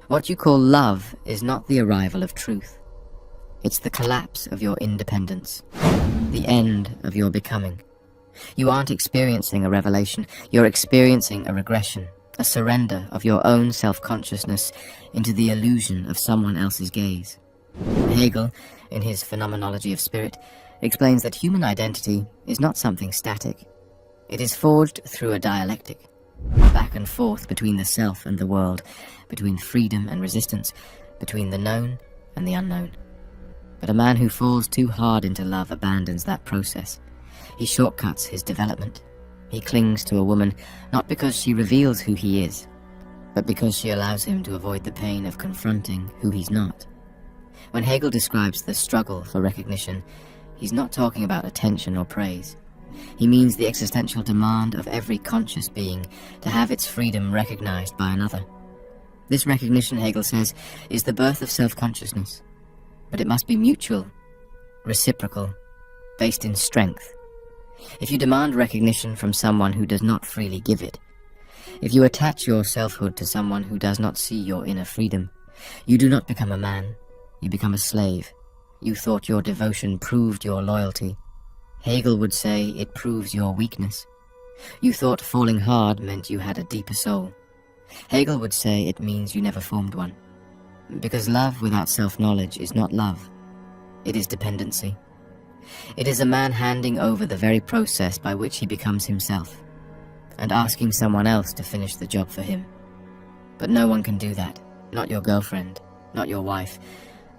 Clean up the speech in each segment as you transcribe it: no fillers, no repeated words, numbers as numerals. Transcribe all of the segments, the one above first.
What you call love is not the arrival of truth. It's the collapse of your independence, the end of your becoming. You aren't experiencing a revelation, you're experiencing a regression, a surrender of your own self-consciousness into the illusion of someone else's gaze. Hegel, in his Phenomenology of Spirit, explains that human identity is not something static. It is forged through a dialectic, back and forth between the self and the world, between freedom and resistance, between the known and the unknown. But a man who falls too hard into love abandons that process. He shortcuts his development. He clings to a woman not because she reveals who he is, but because she allows him to avoid the pain of confronting who he's not. When Hegel describes the struggle for recognition, he's not talking about attention or praise. He means the existential demand of every conscious being to have its freedom recognized by another. This recognition, Hegel says, is the birth of self-consciousness. But it must be mutual, reciprocal, based in strength. If you demand recognition from someone who does not freely give it, if you attach your selfhood to someone who does not see your inner freedom, you do not become a man, you become a slave. You thought your devotion proved your loyalty. Hegel would say it proves your weakness. You thought falling hard meant you had a deeper soul. Hegel would say it means you never formed one. Because love without self-knowledge is not love. It is dependency. It is a man handing over the very process by which he becomes himself, and asking someone else to finish the job for him. But no one can do that. Not your girlfriend, not your wife,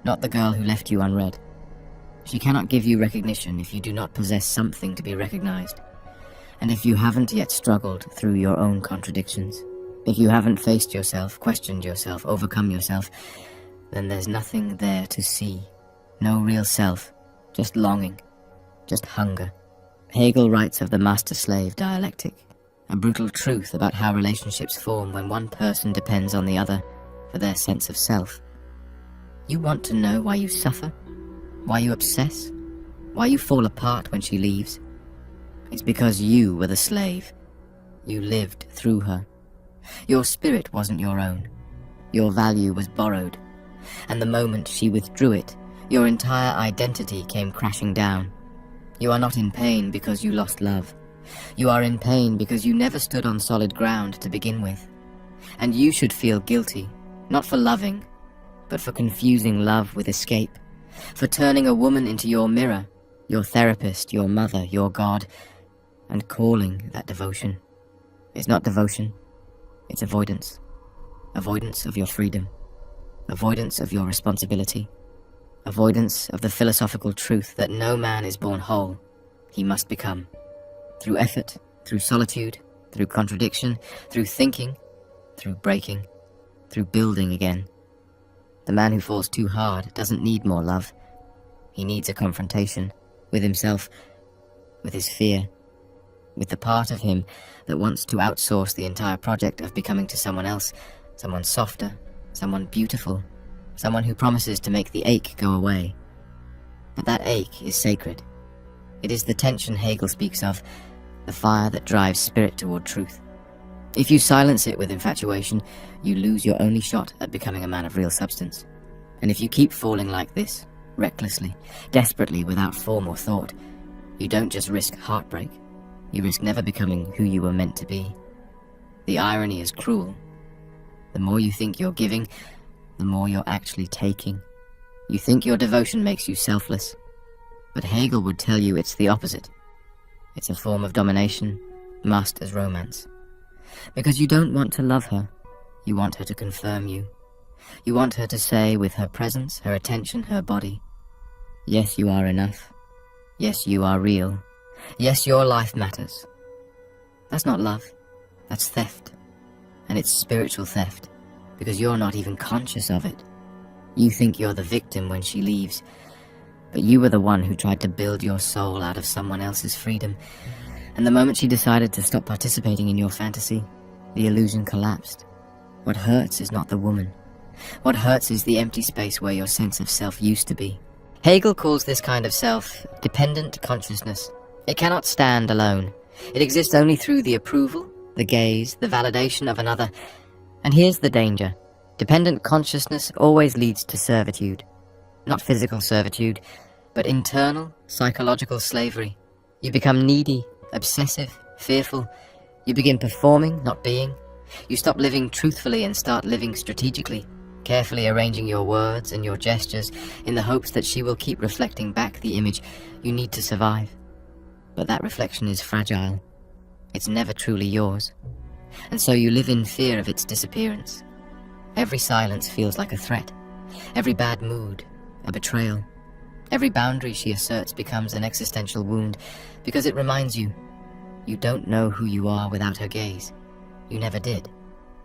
not the girl who left you unread. She cannot give you recognition if you do not possess something to be recognized, and if you haven't yet struggled through your own contradictions. If you haven't faced yourself, questioned yourself, overcome yourself, then there's nothing there to see. No real self, just longing, just hunger. Hegel writes of the master-slave dialectic, a brutal truth about how relationships form when one person depends on the other for their sense of self. You want to know why you suffer? Why you obsess? Why you fall apart when she leaves? It's because you were the slave. You lived through her. Your spirit wasn't your own. Your value was borrowed. And the moment she withdrew it, your entire identity came crashing down. You are not in pain because you lost love. You are in pain because you never stood on solid ground to begin with. And you should feel guilty, not for loving, but for confusing love with escape, for turning a woman into your mirror, your therapist, your mother, your God, and calling that devotion. It's not devotion. It's avoidance. Avoidance of your freedom. Avoidance of your responsibility. Avoidance of the philosophical truth that no man is born whole. He must become. Through effort, through solitude, through contradiction, through thinking, through breaking, through building again. The man who falls too hard doesn't need more love. He needs a confrontation with himself, with his fear, with the part of him that wants to outsource the entire project of becoming to someone else, someone softer, someone beautiful, someone who promises to make the ache go away. But that ache is sacred. It is the tension Hegel speaks of, the fire that drives spirit toward truth. If you silence it with infatuation, you lose your only shot at becoming a man of real substance. And if you keep falling like this, recklessly, desperately, without form or thought, you don't just risk heartbreak, you risk never becoming who you were meant to be. The irony is cruel. The more you think you're giving, the more you're actually taking. You think your devotion makes you selfless, but Hegel would tell you it's the opposite. It's a form of domination, masked as romance. Because you don't want to love her, you want her to confirm you. You want her to say with her presence, her attention, her body, yes, you are enough. Yes, you are real. Yes, your life matters. That's not love. That's theft. And it's spiritual theft, because you're not even conscious of it. You think you're the victim when she leaves, but you were the one who tried to build your soul out of someone else's freedom. And the moment she decided to stop participating in your fantasy, the illusion collapsed. What hurts is not the woman. What hurts is the empty space where your sense of self used to be. Hegel calls this kind of self dependent consciousness. It cannot stand alone. It exists only through the approval, the gaze, the validation of another. And here's the danger. Dependent consciousness always leads to servitude. Not physical servitude, but internal, psychological slavery. You become needy, obsessive, fearful. You begin performing, not being. You stop living truthfully and start living strategically, carefully arranging your words and your gestures in the hopes that she will keep reflecting back the image you need to survive. But that reflection is fragile. It's never truly yours. And so you live in fear of its disappearance. Every silence feels like a threat. Every bad mood, a betrayal. Every boundary she asserts becomes an existential wound, because it reminds you, you don't know who you are without her gaze. You never did.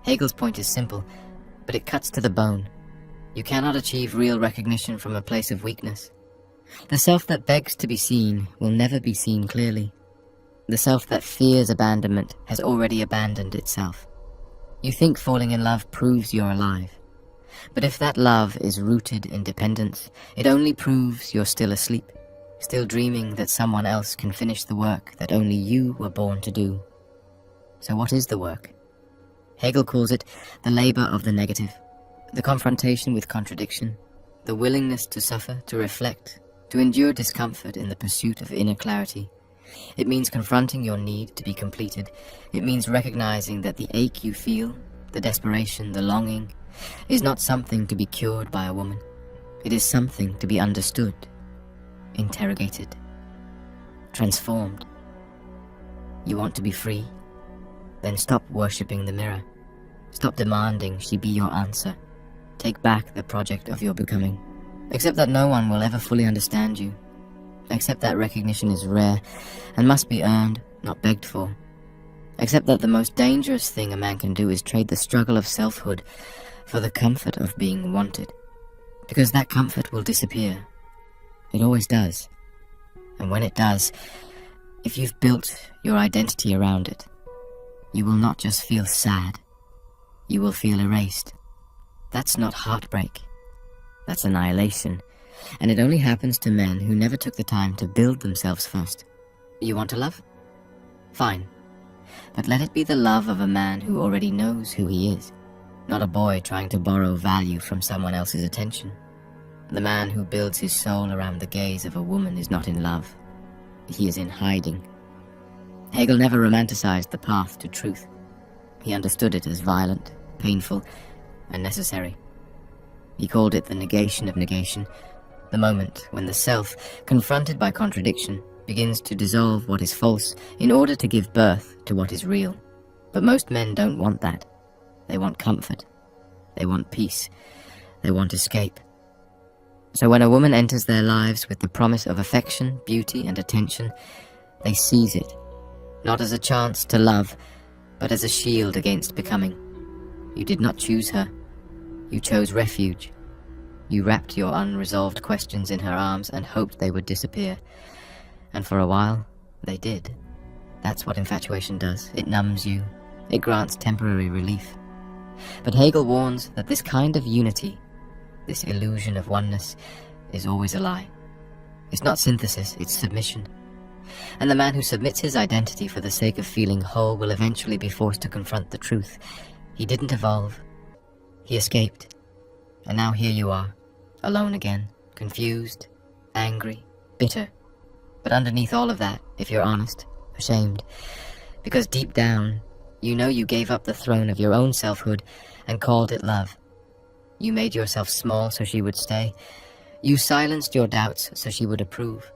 Hegel's point is simple, but it cuts to the bone. You cannot achieve real recognition from a place of weakness. The self that begs to be seen will never be seen clearly. The self that fears abandonment has already abandoned itself. You think falling in love proves you're alive. But if that love is rooted in dependence, it only proves you're still asleep, still dreaming that someone else can finish the work that only you were born to do. So what is the work? Hegel calls it the labor of the negative, the confrontation with contradiction, the willingness to suffer, to reflect, to endure discomfort in the pursuit of inner clarity. It means confronting your need to be completed. It means recognizing that the ache you feel, the desperation, the longing, is not something to be cured by a woman. It is something to be understood, interrogated, transformed. You want to be free? Then stop worshipping the mirror. Stop demanding she be your answer. Take back the project of your becoming. Accept that no one will ever fully understand you. Accept that recognition is rare and must be earned, not begged for. Accept that the most dangerous thing a man can do is trade the struggle of selfhood for the comfort of being wanted. Because that comfort will disappear. It always does. And when it does, if you've built your identity around it, you will not just feel sad, you will feel erased. That's not heartbreak. That's annihilation. And it only happens to men who never took the time to build themselves first. You want to love? Fine. But let it be the love of a man who already knows who he is, not a boy trying to borrow value from someone else's attention. The man who builds his soul around the gaze of a woman is not in love. He is in hiding. Hegel never romanticized the path to truth. He understood it as violent, painful, and necessary. He called it the negation of negation, the moment when the self, confronted by contradiction, begins to dissolve what is false in order to give birth to what is real. But most men don't want that. They want comfort. They want peace. They want escape. So when a woman enters their lives with the promise of affection, beauty, and attention, they seize it, not as a chance to love, but as a shield against becoming. You did not choose her. You chose refuge. You wrapped your unresolved questions in her arms and hoped they would disappear. And for a while, they did. That's what infatuation does. It numbs you. It grants temporary relief. But Hegel warns that this kind of unity, this illusion of oneness, is always a lie. It's not synthesis, it's submission. And the man who submits his identity for the sake of feeling whole will eventually be forced to confront the truth. He didn't evolve. He escaped. And now here you are, alone again, confused, angry, bitter. But underneath all of that, if you're honest, ashamed. Because deep down, you know you gave up the throne of your own selfhood and called it love. You made yourself small so she would stay. You silenced your doubts so she would approve.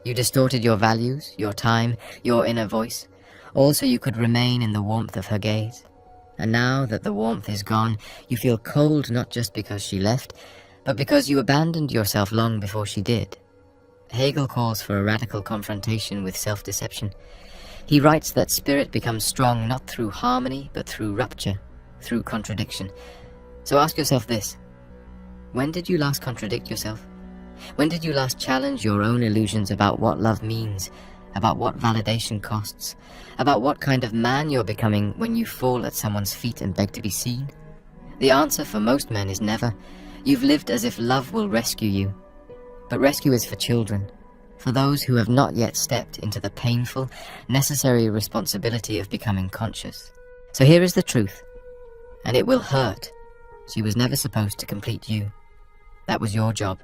You distorted your values, your time, your inner voice, all so you could remain in the warmth of her gaze. And now that the warmth is gone, you feel cold not just because she left, but because you abandoned yourself long before she did. Hegel calls for a radical confrontation with self-deception. He writes that spirit becomes strong not through harmony, but through rupture, through contradiction. So ask yourself this: when did you last contradict yourself? When did you last challenge your own illusions about what love means, about what validation costs, about what kind of man you're becoming when you fall at someone's feet and beg to be seen? The answer for most men is never. You've lived as if love will rescue you. But rescue is for children, for those who have not yet stepped into the painful, necessary responsibility of becoming conscious. So here is the truth, and it will hurt. She was never supposed to complete you. That was your job.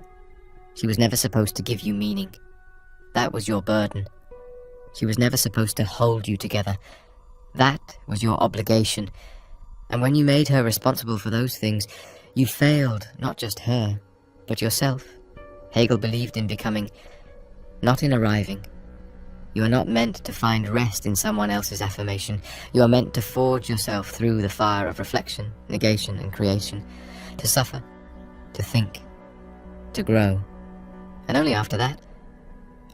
She was never supposed to give you meaning. That was your burden. She was never supposed to hold you together. That was your obligation. And when you made her responsible for those things, you failed not just her, but yourself. Hegel believed in becoming, not in arriving. You are not meant to find rest in someone else's affirmation. You are meant to forge yourself through the fire of reflection, negation, and creation, to suffer, to think, to grow. And only after that,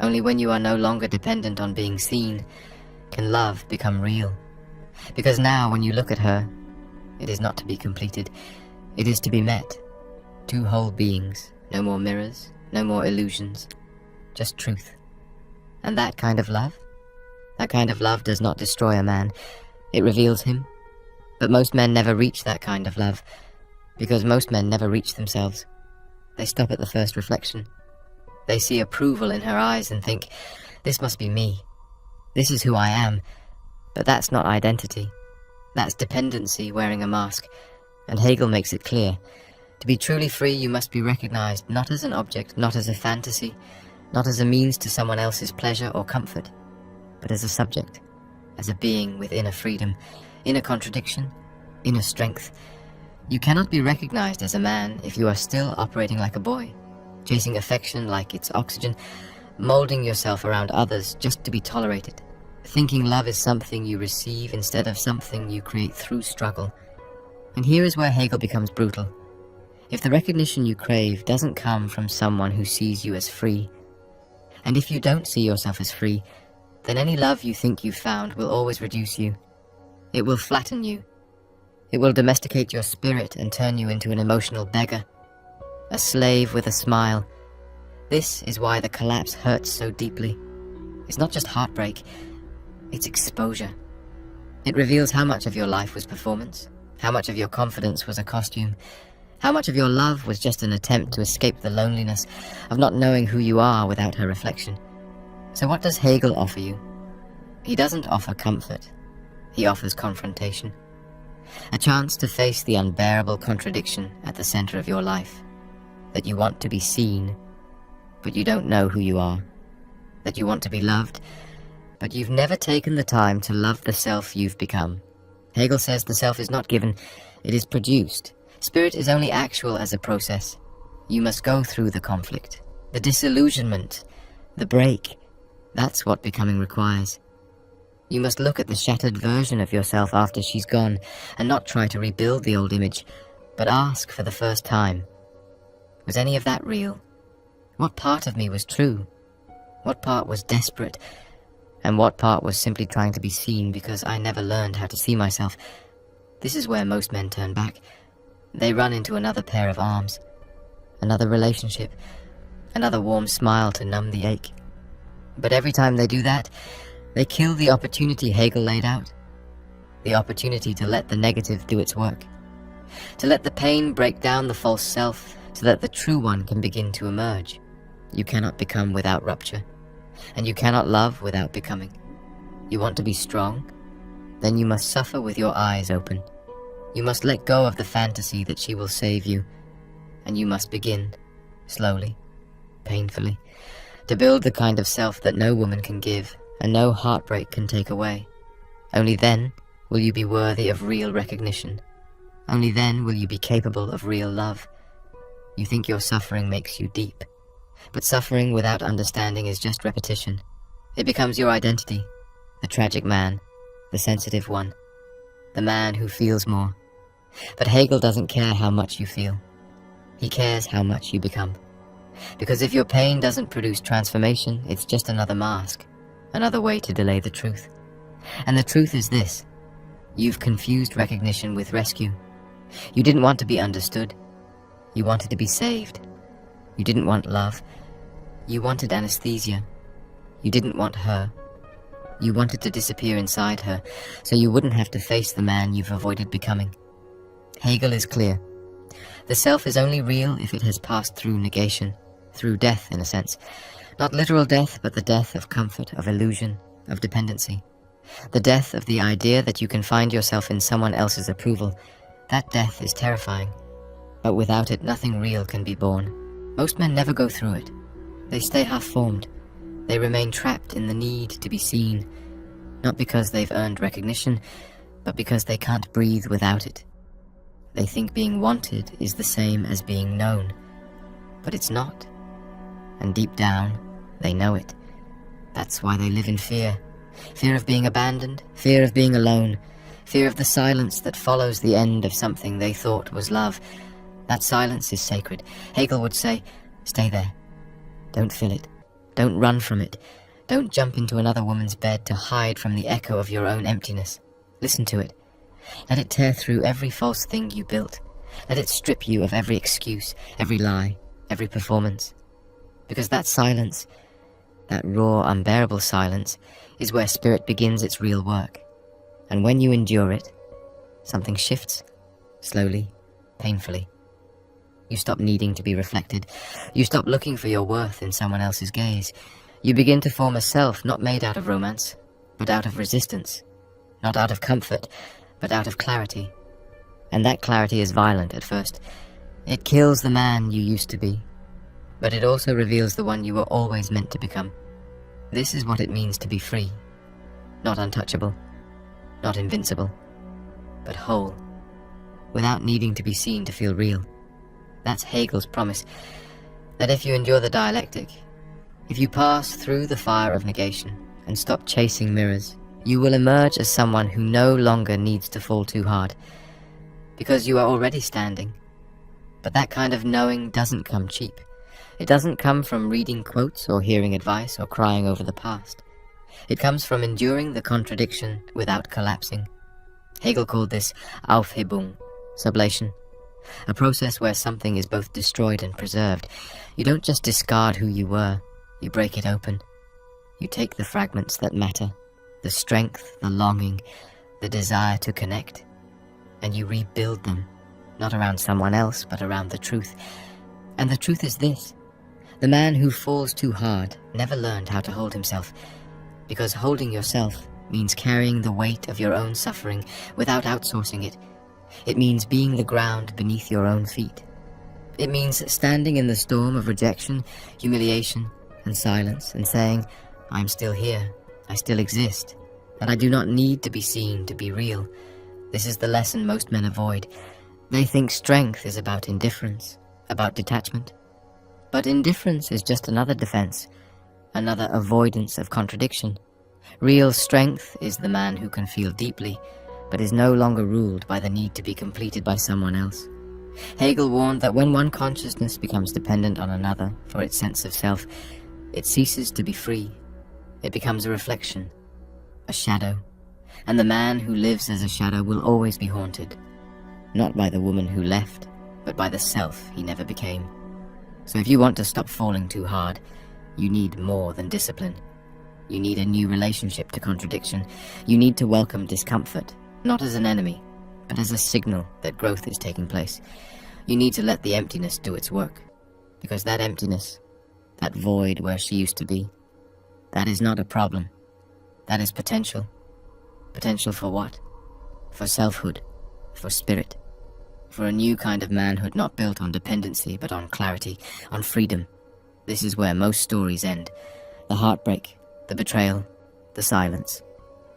only when you are no longer dependent on being seen, can love become real. Because now, when you look at her, it is not to be completed, it is to be met. Two whole beings, no more mirrors, no more illusions, just truth. And that kind of love does not destroy a man, it reveals him. But most men never reach that kind of love, because most men never reach themselves. They stop at the first reflection. They see approval in her eyes and think, this must be me. This is who I am. But that's not identity. That's dependency wearing a mask. And Hegel makes it clear. To be truly free, you must be recognized not as an object, not as a fantasy, not as a means to someone else's pleasure or comfort, but as a subject, as a being with inner freedom, inner contradiction, inner strength. You cannot be recognized as a man if you are still operating like a boy, chasing affection like it's oxygen, molding yourself around others just to be tolerated, thinking love is something you receive instead of something you create through struggle. And here is where Hegel becomes brutal. If the recognition you crave doesn't come from someone who sees you as free, and if you don't see yourself as free, then any love you think you've found will always reduce you. It will flatten you. It will domesticate your spirit and turn you into an emotional beggar, a slave with a smile. This is why the collapse hurts so deeply. It's not just heartbreak, it's exposure. It reveals how much of your life was performance, how much of your confidence was a costume, how much of your love was just an attempt to escape the loneliness of not knowing who you are without her reflection. So what does Hegel offer you? He doesn't offer comfort. He offers confrontation. A chance to face the unbearable contradiction at the center of your life. That you want to be seen, but you don't know who you are. That you want to be loved, but you've never taken the time to love the self you've become. Hegel says the self is not given, it is produced. Spirit is only actual as a process. You must go through the conflict, the disillusionment, the break. That's what becoming requires. You must look at the shattered version of yourself after she's gone, and not try to rebuild the old image, but ask for the first time, was any of that real? What part of me was true? What part was desperate? And what part was simply trying to be seen because I never learned how to see myself? This is where most men turn back. They run into another pair of arms, another relationship, another warm smile to numb the ache. But every time they do that, they kill the opportunity Hegel laid out. The opportunity to let the negative do its work. To let the pain break down the false self, so that the true one can begin to emerge. You cannot become without rupture, and you cannot love without becoming. You want to be strong? Then you must suffer with your eyes open. You must let go of the fantasy that she will save you, and you must begin, slowly, painfully, to build the kind of self that no woman can give, and no heartbreak can take away. Only then will you be worthy of real recognition. Only then will you be capable of real love. You think your suffering makes you deep, but suffering without understanding is just repetition. It becomes your identity, the tragic man, the sensitive one, the man who feels more. But Hegel doesn't care how much you feel. He cares how much you become. Because if your pain doesn't produce transformation, it's just another mask, another way to delay the truth. And the truth is this: you've confused recognition with rescue. You didn't want to be understood. You wanted to be saved. You didn't want love. You wanted anesthesia. You didn't want her. You wanted to disappear inside her, so you wouldn't have to face the man you've avoided becoming. Hegel is clear. The self is only real if it has passed through negation, through death in a sense. Not literal death, but the death of comfort, of illusion, of dependency. The death of the idea that you can find yourself in someone else's approval. That death is terrifying. But without it, nothing real can be born. Most men never go through it. They stay half-formed. They remain trapped in the need to be seen, not because they've earned recognition, but because they can't breathe without it. They think being wanted is the same as being known, but it's not. And deep down, they know it. That's why they live in fear. Fear of being abandoned, fear of being alone, fear of the silence that follows the end of something they thought was love. That silence is sacred. Hegel would say, stay there. Don't fill it. Don't run from it. Don't jump into another woman's bed to hide from the echo of your own emptiness. Listen to it. Let it tear through every false thing you built. Let it strip you of every excuse, every lie, every performance. Because that silence, that raw, unbearable silence, is where spirit begins its real work. And when you endure it, something shifts, slowly, painfully. You stop needing to be reflected. You stop looking for your worth in someone else's gaze. You begin to form a self not made out of romance, but out of resistance. Not out of comfort, but out of clarity. And that clarity is violent at first. It kills the man you used to be, but it also reveals the one you were always meant to become. This is what it means to be free. Not untouchable, not invincible, but whole, without needing to be seen to feel real. That's Hegel's promise, that if you endure the dialectic, if you pass through the fire of negation and stop chasing mirrors, you will emerge as someone who no longer needs to fall too hard, because you are already standing. But that kind of knowing doesn't come cheap. It doesn't come from reading quotes or hearing advice or crying over the past. It comes from enduring the contradiction without collapsing. Hegel called this Aufhebung, sublation, a process where something is both destroyed and preserved. You don't just discard who you were, you break it open. You take the fragments that matter, the strength, the longing, the desire to connect, and you rebuild them, not around someone else, but around the truth. And the truth is this: the man who falls too hard never learned how to hold himself, because holding yourself means carrying the weight of your own suffering without outsourcing it. It means being the ground beneath your own feet. It means standing in the storm of rejection, humiliation, and silence and saying, I'm still here, I still exist, and I do not need to be seen to be real. This is the lesson most men avoid. They think strength is about indifference, about detachment. But indifference is just another defense, another avoidance of contradiction. Real strength is the man who can feel deeply, but is no longer ruled by the need to be completed by someone else. Hegel warned that when one consciousness becomes dependent on another for its sense of self, it ceases to be free. It becomes a reflection, a shadow, and the man who lives as a shadow will always be haunted, not by the woman who left, but by the self he never became. So if you want to stop falling too hard, you need more than discipline. You need a new relationship to contradiction. You need to welcome discomfort, not as an enemy, but as a signal that growth is taking place. You need to let the emptiness do its work, because that emptiness, that void where she used to be, that is not a problem. That is potential. Potential for what? For selfhood, for spirit, for a new kind of manhood not built on dependency but on clarity, on freedom. This is where most stories end. The heartbreak, the betrayal, the silence.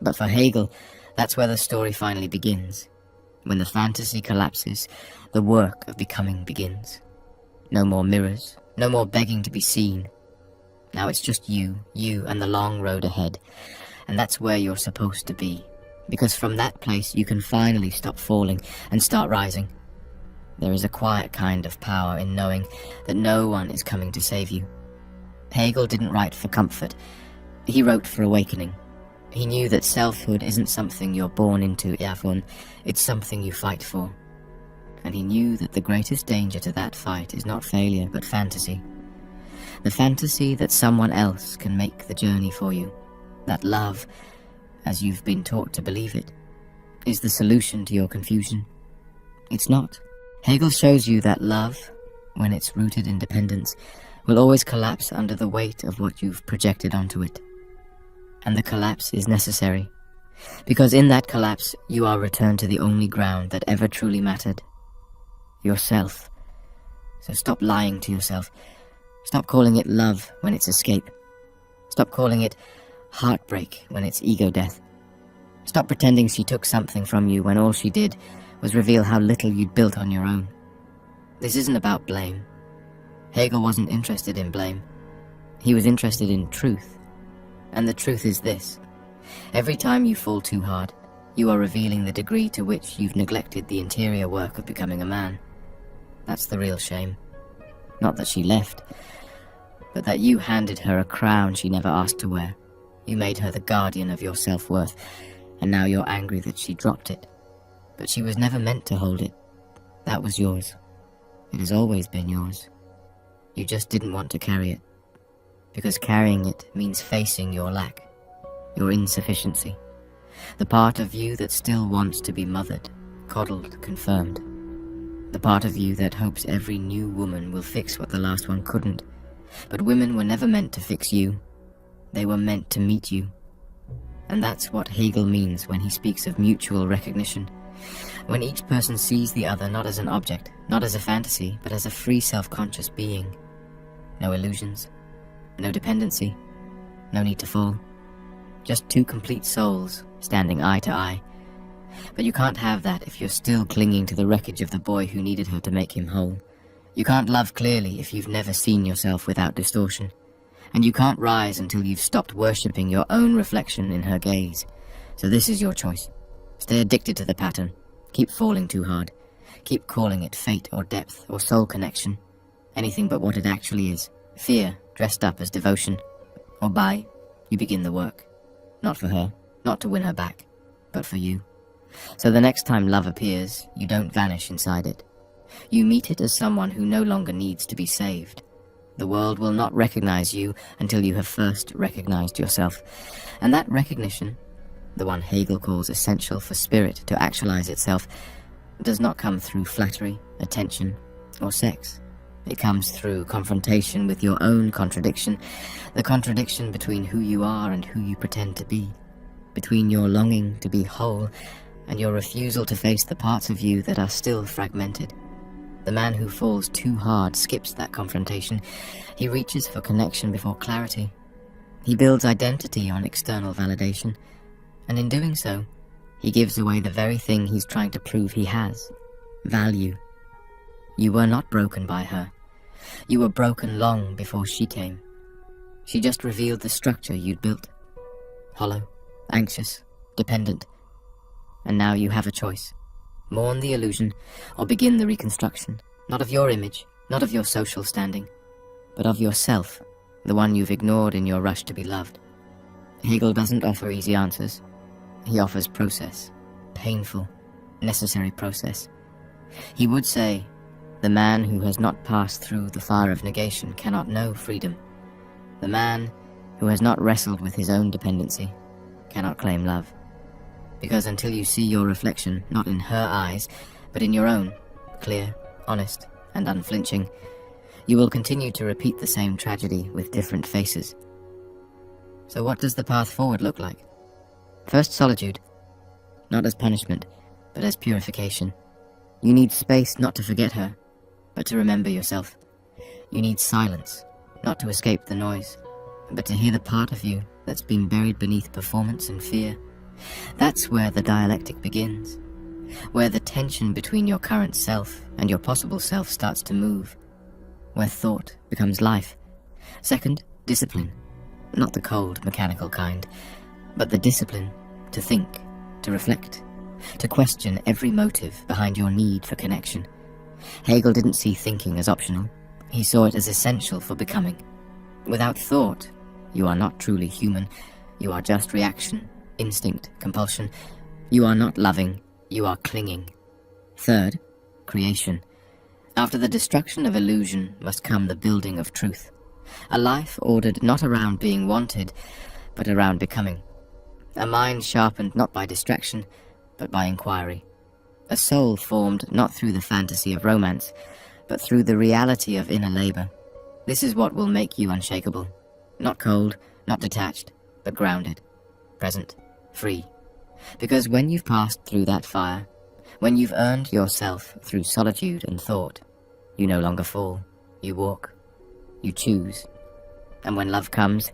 But for Hegel, that's where the story finally begins. When the fantasy collapses, the work of becoming begins. No more mirrors, no more begging to be seen. Now it's just you and the long road ahead. And that's where you're supposed to be. Because from that place you can finally stop falling and start rising. There is a quiet kind of power in knowing that no one is coming to save you. Hegel didn't write for comfort. He wrote for awakening. He knew that selfhood isn't something you're born into, Yavon. It's something you fight for. And he knew that the greatest danger to that fight is not failure, but fantasy. The fantasy that someone else can make the journey for you. That love, as you've been taught to believe it, is the solution to your confusion. It's not. Hegel shows you that love, when it's rooted in dependence, will always collapse under the weight of what you've projected onto it. And the collapse is necessary, because in that collapse you are returned to the only ground that ever truly mattered. Yourself. So stop lying to yourself. Stop calling it love when it's escape. Stop calling it heartbreak when it's ego death. Stop pretending she took something from you when all she did was reveal how little you'd built on your own. This isn't about blame. Hegel wasn't interested in blame. He was interested in truth. And the truth is this: every time you fall too hard, you are revealing the degree to which you've neglected the interior work of becoming a man. That's the real shame. Not that she left, but that you handed her a crown she never asked to wear. You made her the guardian of your self-worth, and now you're angry that she dropped it. But she was never meant to hold it. That was yours. It has always been yours. You just didn't want to carry it. Because carrying it means facing your lack, your insufficiency. The part of you that still wants to be mothered, coddled, confirmed. The part of you that hopes every new woman will fix what the last one couldn't. But women were never meant to fix you. They were meant to meet you. And that's what Hegel means when he speaks of mutual recognition. When each person sees the other not as an object, not as a fantasy, but as a free self-conscious being. No illusions, no dependency, no need to fall. Just two complete souls standing eye to eye. But you can't have that if you're still clinging to the wreckage of the boy who needed her to make him whole. You can't love clearly if you've never seen yourself without distortion. And you can't rise until you've stopped worshipping your own reflection in her gaze. So this is your choice. Stay addicted to the pattern. Keep falling too hard. Keep calling it fate or depth or soul connection. Anything but what it actually is. Fear dressed up as devotion. Or by, you begin the work. Not for her, not to win her back, but for you. So the next time love appears, you don't vanish inside it. You meet it as someone who no longer needs to be saved. The world will not recognize you until you have first recognized yourself. And that recognition, the one Hegel calls essential for spirit to actualize itself, does not come through flattery, attention, or sex. It comes through confrontation with your own contradiction, the contradiction between who you are and who you pretend to be, between your longing to be whole and your refusal to face the parts of you that are still fragmented. The man who falls too hard skips that confrontation. He reaches for connection before clarity. He builds identity on external validation, and in doing so, he gives away the very thing he's trying to prove he has: value. You were not broken by her. You were broken long before she came. She just revealed the structure you'd built. Hollow, anxious, dependent. And now you have a choice. Mourn the illusion, or begin the reconstruction, not of your image, not of your social standing, but of yourself, the one you've ignored in your rush to be loved. Hegel doesn't offer easy answers. He offers process, painful, necessary process. He would say, the man who has not passed through the fire of negation cannot know freedom. The man who has not wrestled with his own dependency cannot claim love. Because until you see your reflection not in her eyes, but in your own, clear, honest, and unflinching, you will continue to repeat the same tragedy with different faces. So what does the path forward look like? First, solitude. Not as punishment, but as purification. You need space not to forget her, but to remember yourself. You need silence, not to escape the noise, but to hear the part of you that's been buried beneath performance and fear. That's where the dialectic begins, where the tension between your current self and your possible self starts to move, where thought becomes life. Second, discipline. Not the cold, mechanical kind, but the discipline to think, to reflect, to question every motive behind your need for connection. Hegel didn't see thinking as optional. He saw it as essential for becoming. Without thought, you are not truly human. You are just reaction, instinct, compulsion. You are not loving, you are clinging. Third, creation. After the destruction of illusion must come the building of truth. A life ordered not around being wanted, but around becoming. A mind sharpened not by distraction, but by inquiry. A soul formed not through the fantasy of romance, but through the reality of inner labor. This is what will make you unshakable. Not cold, not detached, but grounded, present, free. Because when you've passed through that fire, when you've earned yourself through solitude and thought, You no longer fall. You walk. You choose. And when love comes,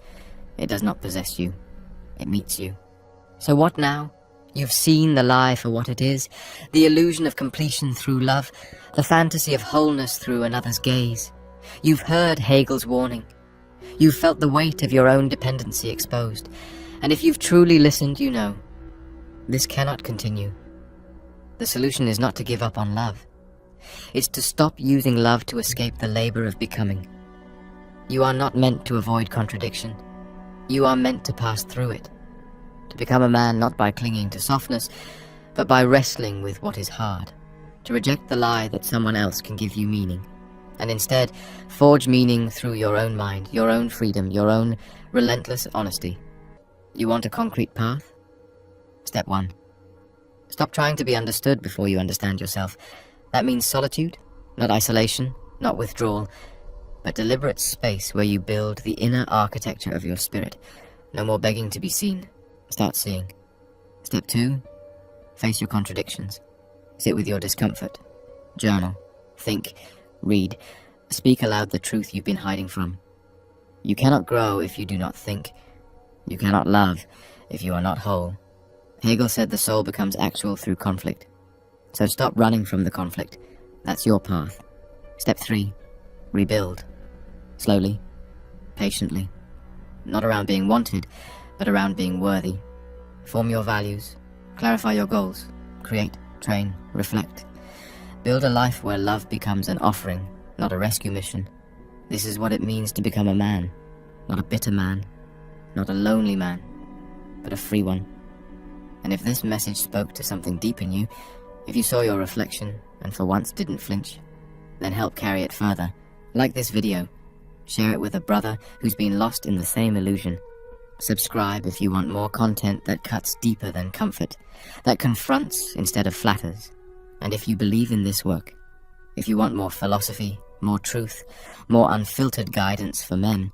it does not possess you. It meets you. So what now? You've seen the lie for what it is, the illusion of completion through love, the fantasy of wholeness through another's gaze. You've heard Hegel's warning. You've felt the weight of your own dependency exposed. And if you've truly listened, you know, this cannot continue. The solution is not to give up on love. It's to stop using love to escape the labor of becoming. You are not meant to avoid contradiction. You are meant to pass through it. To become a man not by clinging to softness, but by wrestling with what is hard. To reject the lie that someone else can give you meaning, and instead forge meaning through your own mind, your own freedom, your own relentless honesty. You want a concrete path? Step 1. Stop trying to be understood before you understand yourself. That means solitude, not isolation, not withdrawal, but deliberate space where you build the inner architecture of your spirit. No more begging to be seen. Start seeing. Step 2. Face your contradictions. Sit with your discomfort. Journal. Think. Read. Speak aloud the truth you've been hiding from. You cannot grow if you do not think. You cannot love if you are not whole. Hegel said the soul becomes actual through conflict. So stop running from the conflict. That's your path. Step 3. Rebuild. Slowly. Patiently. Not around being wanted, but around being worthy. Form your values. Clarify your goals. Create, train, reflect. Build a life where love becomes an offering, not a rescue mission. This is what it means to become a man. Not a bitter man. Not a lonely man. But a free one. And if this message spoke to something deep in you, if you saw your reflection and for once didn't flinch, then help carry it further. Like this video. Share it with a brother who's been lost in the same illusion. Subscribe if you want more content that cuts deeper than comfort, that confronts instead of flatters. And if you believe in this work, if you want more philosophy, more truth, more unfiltered guidance for men,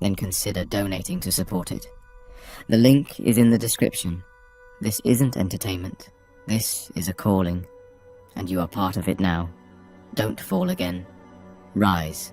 then consider donating to support it. The link is in the description. This isn't entertainment. This is a calling, and you are part of it now. Don't fall again. Rise.